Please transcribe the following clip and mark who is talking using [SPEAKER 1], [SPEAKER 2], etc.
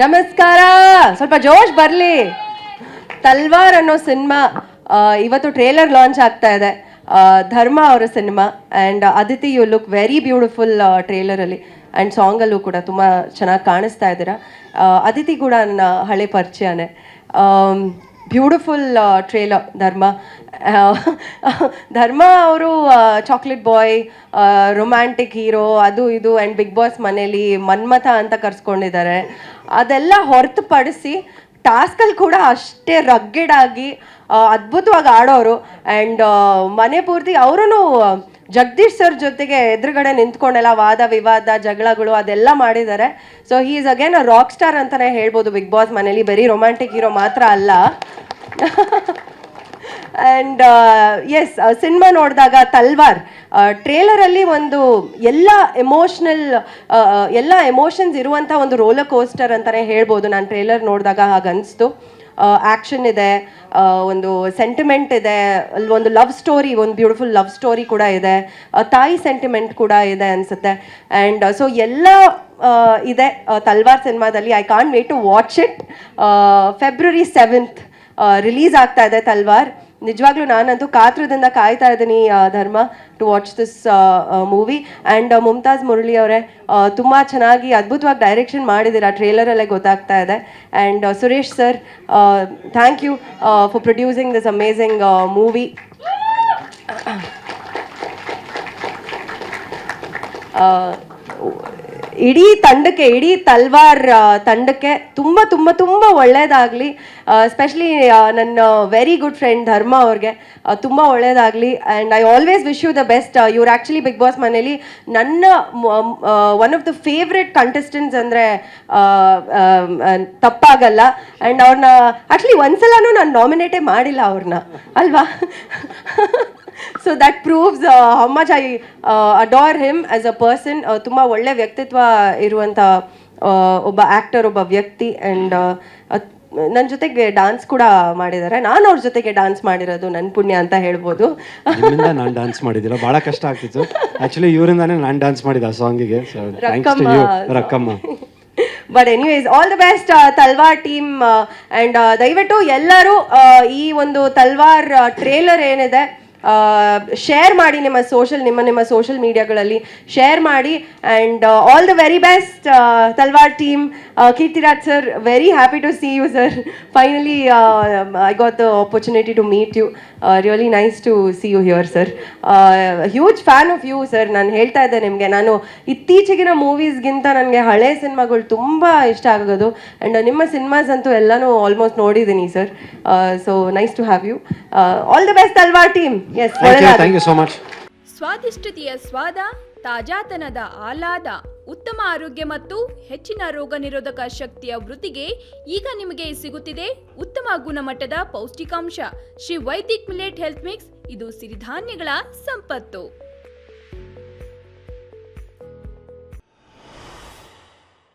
[SPEAKER 1] ನಮಸ್ಕಾರ. ಸ್ವಲ್ಪ ಜೋಶ್ ಬರಲಿ. ತಲ್ವಾರ್ ಅನ್ನೋ ಸಿನಿಮಾ ಇವತ್ತು ಟ್ರೇಲರ್ ಲಾಂಚ್ ಆಗ್ತಾ ಇದೆ. ಧರ್ಮ ಅವರ cinema and Aditi you look very beautiful ಟ್ರೇಲರಲ್ಲಿ ಆ್ಯಂಡ್ ಸಾಂಗಲ್ಲೂ ಕೂಡ ತುಂಬ ಚೆನ್ನಾಗಿ ಕಾಣಿಸ್ತಾ ಇದ್ದೀರಾ. ಅದಿತಿ ಕೂಡ ನನ್ನ ಹಳೆ ಪರಿಚಯನೇ. ಬ್ಯೂಟಿಫುಲ್ ಟ್ರೇಲರ್ ಧರ್ಮ ಅವರು ಚಾಕ್ಲೇಟ್ ಬಾಯ್, ರೊಮ್ಯಾಂಟಿಕ್ ಹೀರೋ, ಅದು ಇದು ಆ್ಯಂಡ್ ಬಿಗ್ ಬಾಸ್ ಮನೇಲಿ ಮನ್ಮಥ ಅಂತ ಕರ್ಸ್ಕೊಂಡಿದ್ದಾರೆ. ಅದೆಲ್ಲ ಹೊರತುಪಡಿಸಿ ಟಾಸ್ಕಲ್ಲಿ ಕೂಡ ಅಷ್ಟೇ ರಗ್ಗೆಡ್ ಆಗಿ ಅದ್ಭುತವಾಗಿ ಆಡೋರು. ಆ್ಯಂಡ್ ಮನೆ ಪೂರ್ತಿ ಅವರೂ ಜಗದೀಶ್ ಸರ್ ಜೊತೆಗೆ ಎದುರುಗಡೆ ನಿಂತ್ಕೊಂಡೆಲ್ಲ ವಾದ ವಿವಾದ ಜಗಳಗಳು ಅದೆಲ್ಲ ಮಾಡಿದ್ದಾರೆ. So he is again a rock star ಅಂತಲೇ ಹೇಳ್ಬೋದು ಬಿಗ್ ಬಾಸ್ ಮನೇಲಿ. ಬರೀ ರೊಮ್ಯಾಂಟಿಕ್ ಹೀರೋ ಮಾತ್ರ ಅಲ್ಲ. ಆ್ಯಂಡ್ ಎಸ್, ಸಿನಿಮಾ ನೋಡಿದಾಗ ತಲ್ವಾರ್ ಟ್ರೇಲರಲ್ಲಿ ಒಂದು ಎಲ್ಲ ಎಮೋಷನ್ಸ್ ಇರುವಂಥ ಒಂದು ರೋಲರ್ ಕೋಸ್ಟರ್ ಅಂತಲೇ ಹೇಳ್ಬೋದು. ನಾನು ಟ್ರೇಲರ್ ನೋಡಿದಾಗ ಹಾಗನ್ನಿಸ್ತು. ಆ್ಯಕ್ಷನ್ ಇದೆ, ಒಂದು ಸೆಂಟಿಮೆಂಟ್ ಇದೆ, ಅಲ್ಲಿ ಒಂದು ಲವ್ ಸ್ಟೋರಿ, ಒಂದು ಬ್ಯೂಟಿಫುಲ್ ಲವ್ ಸ್ಟೋರಿ ಕೂಡ ಇದೆ, ತಾಯಿ ಸೆಂಟಿಮೆಂಟ್ ಕೂಡ ಇದೆ ಅನಿಸುತ್ತೆ. ಆ್ಯಂಡ್ ಸೊ ಎಲ್ಲ ಇದೆ ತಲ್ವಾರ್ ಸಿನಿಮಾದಲ್ಲಿ. I can't wait to watch it. February 7th release ಆಗ್ತಾ ಇದೆ ತಲ್ವಾರ್. ನಿಜವಾಗ್ಲೂ ನಾನಂತೂ ಕಾತ್ರದಿಂದ ಕಾಯ್ತಾ ಇದ್ದೀನಿ Dharma to watch this movie. And Mumtaz Murali ಅವರೇ ತುಂಬ ಚೆನ್ನಾಗಿ ಅದ್ಭುತವಾಗಿ ಡೈರೆಕ್ಷನ್ ಮಾಡಿದ್ದೀರಾ, ಟ್ರೇಲರಲ್ಲೇ ಗೊತ್ತಾಗ್ತಾ ಇದೆ. And Suresh sir, thank you for producing this amazing movie. ಇಡೀ ತಂಡಕ್ಕೆ, ಇಡೀ ತಲ್ವಾರ್ ತಂಡಕ್ಕೆ ತುಂಬ ತುಂಬ ತುಂಬ ಒಳ್ಳೆಯದಾಗಲಿ. ಎಸ್ಪೆಷಲಿ ನನ್ನ ವೆರಿ ಗುಡ್ ಫ್ರೆಂಡ್ ಧರ್ಮ ಅವ್ರಿಗೆ ತುಂಬ ಒಳ್ಳೆಯದಾಗಲಿ. And I always wish you the best. ಇವ್ರು ಆ್ಯಕ್ಚುಲಿ ಬಿಗ್ ಬಾಸ್ ಮನೇಲಿ ನನ್ನ one of the favourite contestants ಅಂದರೆ ತಪ್ಪಾಗಲ್ಲ. ಆ್ಯಂಡ್ ಅವ್ರನ್ನ ಆ್ಯಕ್ಚುಲಿ ಒಂದ್ಸಲನೂ ನಾನು ನಾಮಿನೇಟೇ ಮಾಡಿಲ್ಲ ಅವ್ರನ್ನ, ಅಲ್ವಾ? So that proves how much I adore him as a person. ತುಂಬ ಒಳ್ಳೆ ವ್ಯಕ್ತಿತ್ವ ಇರುವಂಥ ಒಬ್ಬ ಆ್ಯಕ್ಟರ್, ಒಬ್ಬ ವ್ಯಕ್ತಿ. ಆ್ಯಂಡ್ ನನ್ನ ಜೊತೆಗೆ ಡಾನ್ಸ್ ಕೂಡ ಮಾಡಿದ್ದಾರೆ. ನಾನು ಅವ್ರ ಜೊತೆಗೆ ಡಾನ್ಸ್ ಮಾಡಿರೋದು ನನ್ನ ಪುಣ್ಯ ಅಂತ ಹೇಳ್ಬೋದು.
[SPEAKER 2] ನಾನು ಡಾನ್ಸ್ ಮಾಡಿದ್ದಿಲ್ಲ, ಭಾಳ ಕಷ್ಟ ಆಗ್ತಿತ್ತು. ಆ್ಯಕ್ಚುಲಿ ಇವರಿಂದಾನೇ ನಾನು ಡಾನ್ಸ್ ಮಾಡಿದ್ದೆ ಆ ಸಾಂಗಿಗೆ. Rakkamma.
[SPEAKER 1] But anyways, all the best Talwar team. And ದಯವಿಟ್ಟು ಎಲ್ಲರೂ ಈ ಒಂದು ತಲ್ವಾರ್ ಟ್ರೇಲರ್ ಏನಿದೆ ಶೇರ್ ಮಾಡಿ, ನಿಮ್ಮ ಸೋಷಲ್ ಮೀಡಿಯಾಗಳಲ್ಲಿ ಶೇರ್ ಮಾಡಿ. And all the very best Talwar team. Keerthiraj sir, very happy to see you sir. Finally I got the opportunity to meet you. Really nice to see you here sir. Huge fan of you sir. ನಾನು ಹೇಳ್ತಾ ಇದ್ದೆ ನಿಮಗೆ, ನಾನು ಇತ್ತೀಚೆಗಿನ ಮೂವೀಸ್ಗಿಂತ ನನಗೆ ಹಳೆ ಸಿನಿಮಾಗಳು ತುಂಬ ಇಷ್ಟ ಆಗೋದು. ಆ್ಯಂಡ್ ನಿಮ್ಮ ಸಿನಿಮಾಸ್ ಅಂತೂ ಎಲ್ಲನೂ ಆಲ್ಮೋಸ್ಟ್ ನೋಡಿದ್ದೀನಿ sir. So nice to have you. All the best Talwar team. Yes,
[SPEAKER 2] thank you so much.
[SPEAKER 3] ಸ್ವಾದಿಷ್ಟತೆಯ ಸ್ವಾದ, ತಾಜಾತನದ ಆಹ್ಲಾದ, ಉತ್ತಮ ಆರೋಗ್ಯ ಮತ್ತು ಹೆಚ್ಚಿನ ರೋಗ ನಿರೋಧಕ ಶಕ್ತಿಯ ವೃದ್ಧಿಗೆ ಈಗ ನಿಮಗೆ ಸಿಗುತ್ತಿದೆ ಉತ್ತಮ ಗುಣಮಟ್ಟದ ಪೌಷ್ಟಿಕಾಂಶ. Shri Vaidik millet health mix. ಇದು ಸಿರಿಧಾನ್ಯಗಳ ಸಂಪತ್ತು.